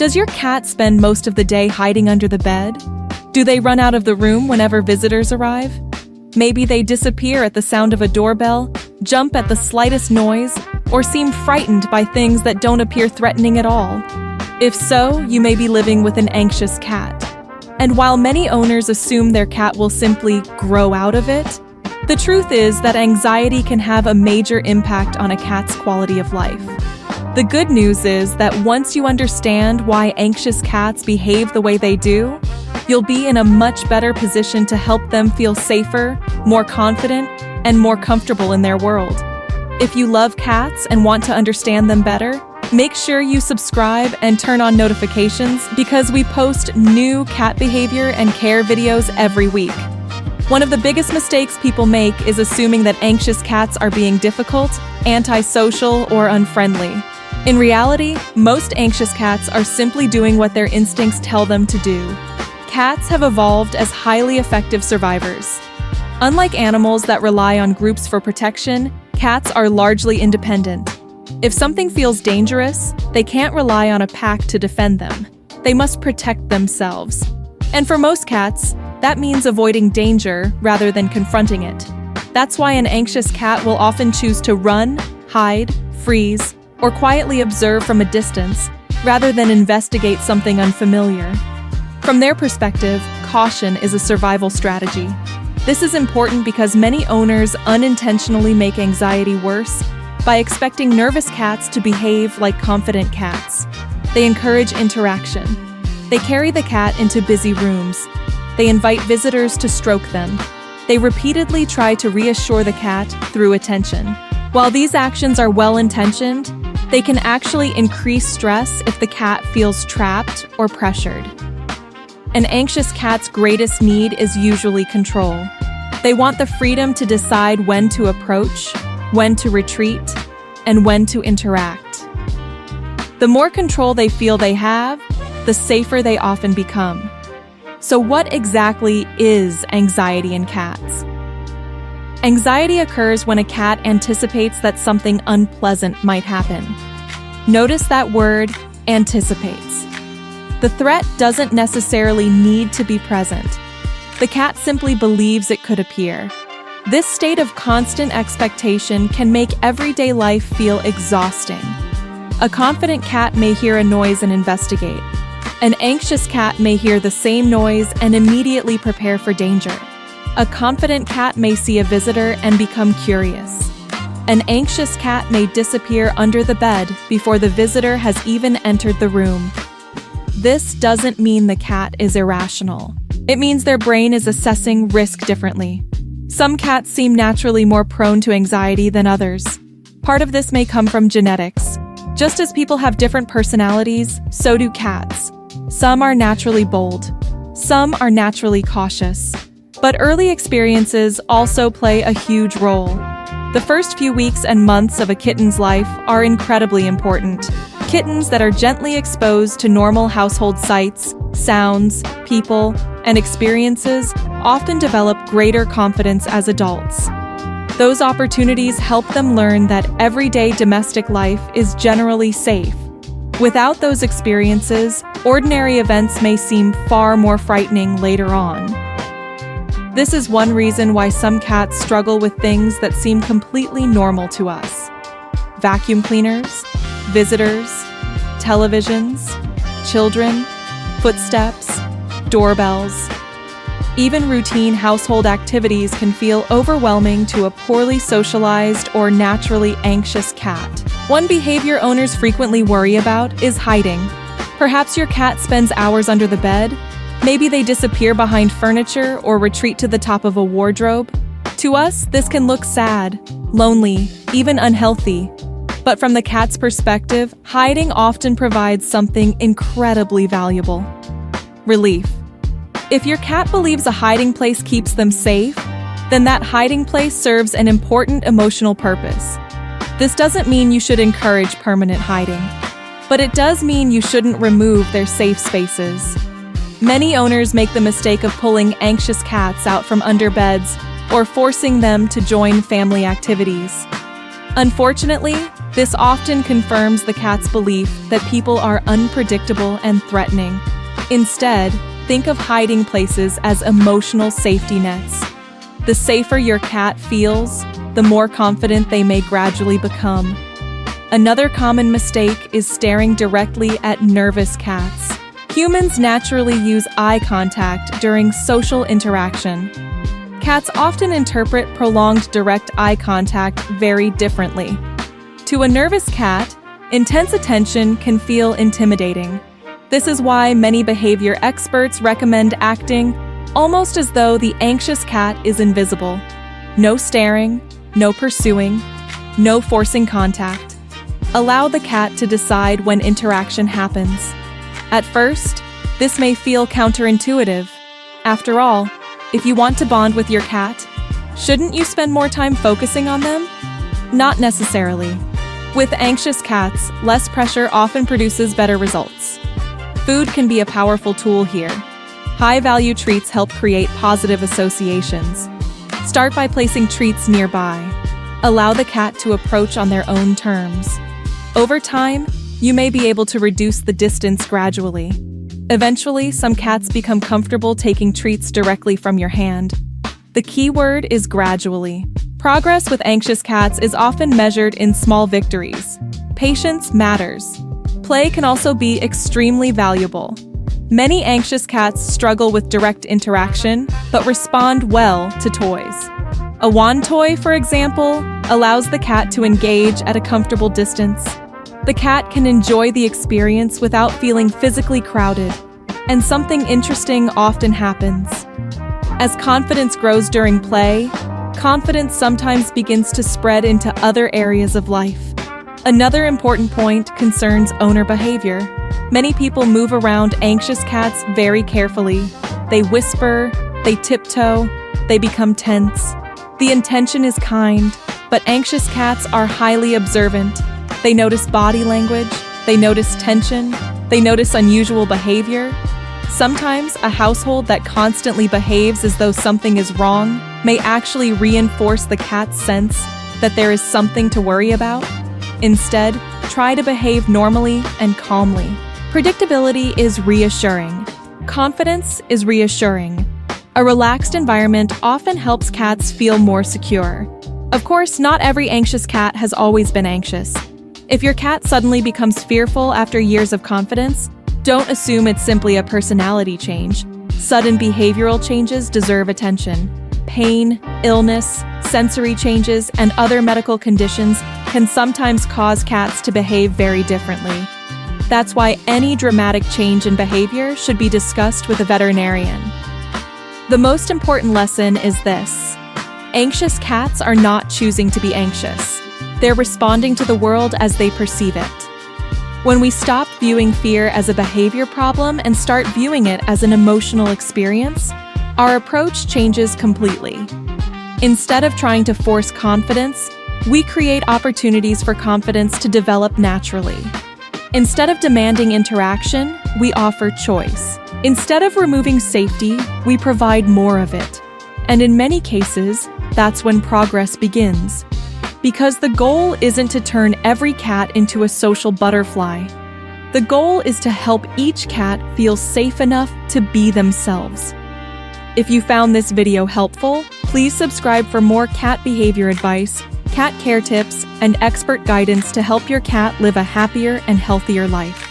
Does your cat spend most of the day hiding under the bed? Do they run out of the room whenever visitors arrive? Maybe they disappear at the sound of a doorbell, jump at the slightest noise, or seem frightened by things that don't appear threatening at all. If so, you may be living with an anxious cat. And while many owners assume their cat will simply grow out of it, the truth is that anxiety can have a major impact on a cat's quality of life. The good news is that once you understand why anxious cats behave the way they do, you'll be in a much better position to help them feel safer, more confident, and more comfortable in their world. If you love cats and want to understand them better, make sure you subscribe and turn on notifications because we post new cat behavior and care videos every week. One of the biggest mistakes people make is assuming that anxious cats are being difficult, antisocial, or unfriendly. In reality, most anxious cats are simply doing what their instincts tell them to do. Cats have evolved as highly effective survivors. Unlike animals that rely on groups for protection, cats are largely independent. If something feels dangerous, they can't rely on a pack to defend them. They must protect themselves. And for most cats, that means avoiding danger rather than confronting it. That's why an anxious cat will often choose to run, hide, freeze, or quietly observe from a distance, rather than investigate something unfamiliar. From their perspective, caution is a survival strategy. This is important because many owners unintentionally make anxiety worse by expecting nervous cats to behave like confident cats. They encourage interaction. They carry the cat into busy rooms. They invite visitors to stroke them. They repeatedly try to reassure the cat through attention. While these actions are well-intentioned, they can actually increase stress if the cat feels trapped or pressured. An anxious cat's greatest need is usually control. They want the freedom to decide when to approach, when to retreat, and when to interact. The more control they feel they have, the safer they often become. So what exactly is anxiety in cats? Anxiety occurs when a cat anticipates that something unpleasant might happen. Notice that word, anticipates. The threat doesn't necessarily need to be present. The cat simply believes it could appear. This state of constant expectation can make everyday life feel exhausting. A confident cat may hear a noise and investigate. An anxious cat may hear the same noise and immediately prepare for danger. A confident cat may see a visitor and become curious. An anxious cat may disappear under the bed before the visitor has even entered the room. This doesn't mean the cat is irrational. It means their brain is assessing risk differently. Some cats seem naturally more prone to anxiety than others. Part of this may come from genetics. Just as people have different personalities, so do cats. Some are naturally bold. Some are naturally cautious. But early experiences also play a huge role. The first few weeks and months of a kitten's life are incredibly important. Kittens that are gently exposed to normal household sights, sounds, people, and experiences often develop greater confidence as adults. Those opportunities help them learn that everyday domestic life is generally safe. Without those experiences, ordinary events may seem far more frightening later on. This is one reason why some cats struggle with things that seem completely normal to us. Vacuum cleaners, visitors, televisions, children, footsteps, doorbells. Even routine household activities can feel overwhelming to a poorly socialized or naturally anxious cat. One behavior owners frequently worry about is hiding. Perhaps your cat spends hours under the bed. Maybe they disappear behind furniture or retreat to the top of a wardrobe. To us, this can look sad, lonely, even unhealthy. But from the cat's perspective, hiding often provides something incredibly valuable: relief. If your cat believes a hiding place keeps them safe, then that hiding place serves an important emotional purpose. This doesn't mean you should encourage permanent hiding, but it does mean you shouldn't remove their safe spaces. Many owners make the mistake of pulling anxious cats out from under beds or forcing them to join family activities. Unfortunately, This often confirms the cat's belief that people are unpredictable and threatening. Instead, think of hiding places as emotional safety nets. The safer your cat feels, the more confident they may gradually become. Another common mistake is staring directly at nervous cats. Humans naturally use eye contact during social interaction. Cats often interpret prolonged direct eye contact very differently. To a nervous cat, intense attention can feel intimidating. This is why many behavior experts recommend acting almost as though the anxious cat is invisible. No staring, no pursuing, no forcing contact. Allow the cat to decide when interaction happens. At first, this may feel counterintuitive. After all, if you want to bond with your cat, shouldn't you spend more time focusing on them? Not necessarily. With anxious cats, less pressure often produces better results. Food can be a powerful tool here. High-value treats help create positive associations. Start by placing treats nearby. Allow the cat to approach on their own terms. Over time, you may be able to reduce the distance gradually. Eventually, some cats become comfortable taking treats directly from your hand. The key word is gradually. Progress with anxious cats is often measured in small victories. Patience matters. Play can also be extremely valuable. Many anxious cats struggle with direct interaction, but respond well to toys. A wand toy, for example, allows the cat to engage at a comfortable distance. The cat can enjoy the experience without feeling physically crowded, and something interesting often happens. As confidence grows during play, confidence sometimes begins to spread into other areas of life. Another important point concerns owner behavior. Many people move around anxious cats very carefully. They whisper, they tiptoe, they become tense. The intention is kind, but anxious cats are highly observant. They notice body language, they notice tension, they notice unusual behavior. Sometimes a household that constantly behaves as though something is wrong may actually reinforce the cat's sense that there is something to worry about. Instead, try to behave normally and calmly. Predictability is reassuring. Confidence is reassuring. A relaxed environment often helps cats feel more secure. Of course, not every anxious cat has always been anxious. If your cat suddenly becomes fearful after years of confidence, don't assume it's simply a personality change. Sudden behavioral changes deserve attention. Pain, illness, sensory changes, and other medical conditions can sometimes cause cats to behave very differently. That's why any dramatic change in behavior should be discussed with a veterinarian. The most important lesson is this: anxious cats are not choosing to be anxious. They're responding to the world as they perceive it. When we stop viewing fear as a behavior problem and start viewing it as an emotional experience, our approach changes completely. Instead of trying to force confidence, we create opportunities for confidence to develop naturally. Instead of demanding interaction, we offer choice. Instead of removing safety, we provide more of it. And in many cases, that's when progress begins. Because the goal isn't to turn every cat into a social butterfly. The goal is to help each cat feel safe enough to be themselves. If you found this video helpful, please subscribe for more cat behavior advice, cat care tips, and expert guidance to help your cat live a happier and healthier life.